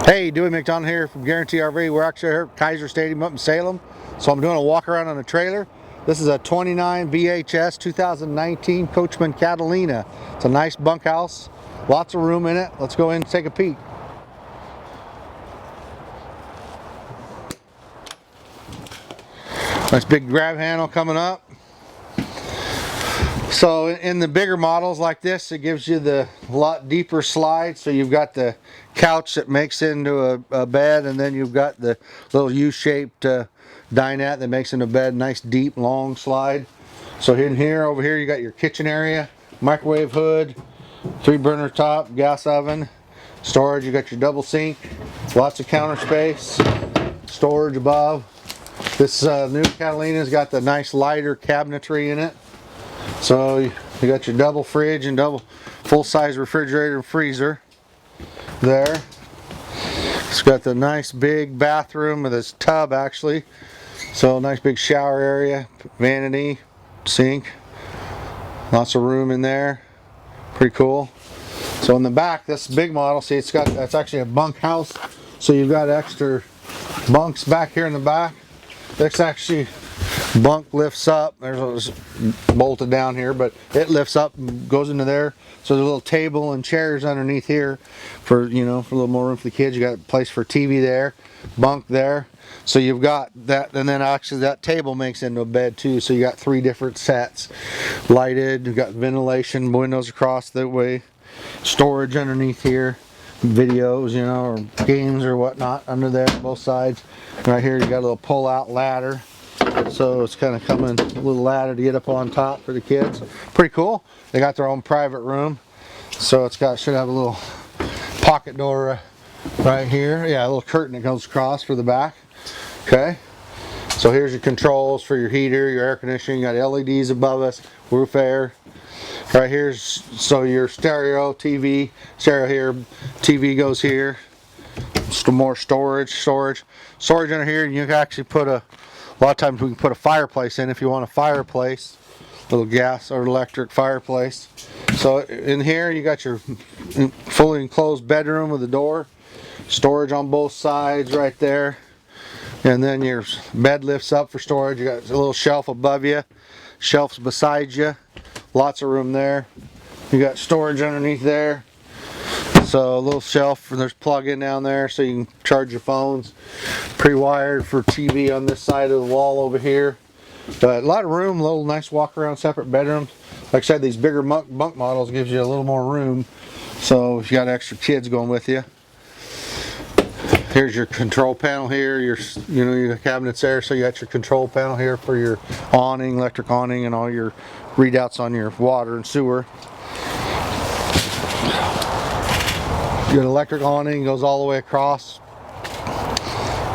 Hey, Dewey McDonald here from Guarantee RV. We're actually here at Kaiser Stadium up in Salem. So I'm doing a walk around on a trailer. This is a 29 BHS 2019 Coachmen Catalina. It's a nice bunkhouse, lots of room in it. Let's go in and take a peek. Nice big grab handle coming up. So in the bigger models like this, it gives you the lot deeper slide. So you've got the couch that makes into a bed, and then you've got the little U-shaped dinette that makes into a bed. Nice deep long slide. So in here, over here, you got your kitchen area, microwave hood, 3-burner top, gas oven, storage. You got your double sink, lots of counter space, storage above. This new Catalina's got the nice lighter cabinetry in it. So you got your double fridge and double full-size refrigerator and freezer there. It's got the nice big bathroom with this tub actually. So nice big shower area, vanity, sink, lots of room in there. Pretty cool. So in the back, this big model, see that's actually a bunkhouse. So you've got extra bunks back here in the back. That's actually bunk lifts up. There's bolted down here, but it lifts up and goes into there. So there's a little table and chairs underneath here for, for a little more room for the kids. You got a place for TV there, bunk there. So you've got that, and then actually that table makes into a bed too. So you got 3 different sets, lighted. You've got ventilation, windows across that way, storage underneath here, videos, or games or whatnot under there, both sides. Right here you got a little pull-out ladder. So it's kind of coming a little ladder to get up on top for the kids. Pretty cool. They got their own private room. So it's should have a little pocket door right here. Yeah, a little curtain that goes across for the back. Okay. So here's your controls for your heater, your air conditioning. You got LEDs above us, roof air. Right here's so your stereo, TV, stereo here, TV goes here. Some more storage under here. You can actually put a lot of times we can put a fireplace in if you want a fireplace, little gas or electric fireplace. So in here you got your fully enclosed bedroom with a door, storage on both sides right there, and then your bed lifts up for storage. You got a little shelf above you, shelves beside you, lots of room there. You got storage underneath there. So a little shelf, and there's plug-in down there so you can charge your phones. Pre-wired for TV on this side of the wall over here. But a lot of room, little nice walk-around separate bedrooms. Like I said, these bigger bunk models gives you a little more room. So if you got extra kids going with you. Here's your control panel here. Your cabinets there. So you got your control panel here for your awning, electric awning, and all your readouts on your water and sewer. You got electric awning, goes all the way across.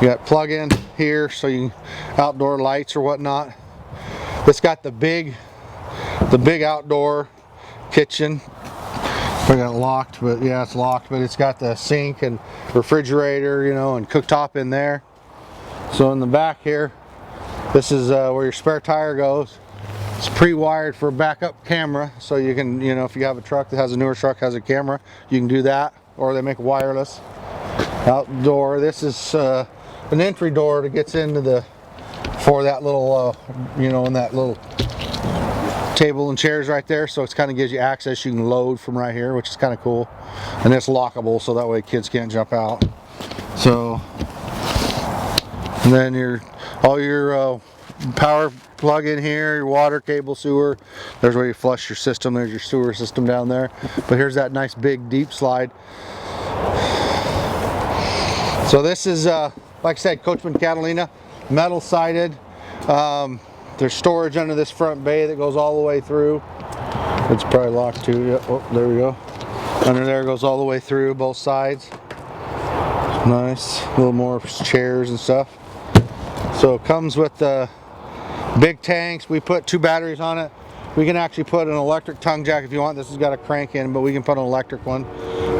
You got plug-in here, so you can outdoor lights or whatnot. It's got the big outdoor kitchen. I got it locked, but yeah, it's locked. But it's got the sink and refrigerator, and cooktop in there. So in the back here, this is where your spare tire goes. It's pre-wired for a backup camera, so you can, if you have a truck that has a newer truck has a camera, you can do that. Or they make wireless. Outdoor, this is an entry door that gets into for that little, in that little table and chairs right there. So it kind of gives you access. You can load from right here, which is kind of cool. And it's lockable, so that way kids can't jump out. So, and then all your power plug in here, your water, cable, sewer. There's where you flush your system. There's your sewer system down there. But here's that nice big deep slide. So this is like I said, Coachmen Catalina, metal sided. There's storage under this front bay that goes all the way through. It's probably locked too. Yep. Oh, there we go. Under there goes all the way through both sides. Nice. A little more chairs and stuff. So it comes with the big tanks. We put 2 batteries on it. We can actually put an electric tongue jack if you want. This has got a crank in, but we can put an electric one.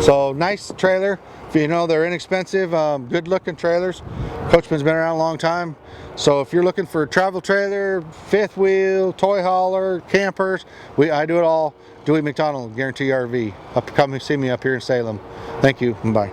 So nice trailer. They're inexpensive, good looking trailers. Coachman's been around a long time. So if you're looking for a travel trailer, fifth wheel, toy hauler, campers, I do it all. Dewey McDonald, Guarantee RV. Come see me up here in Salem. Thank you, and bye.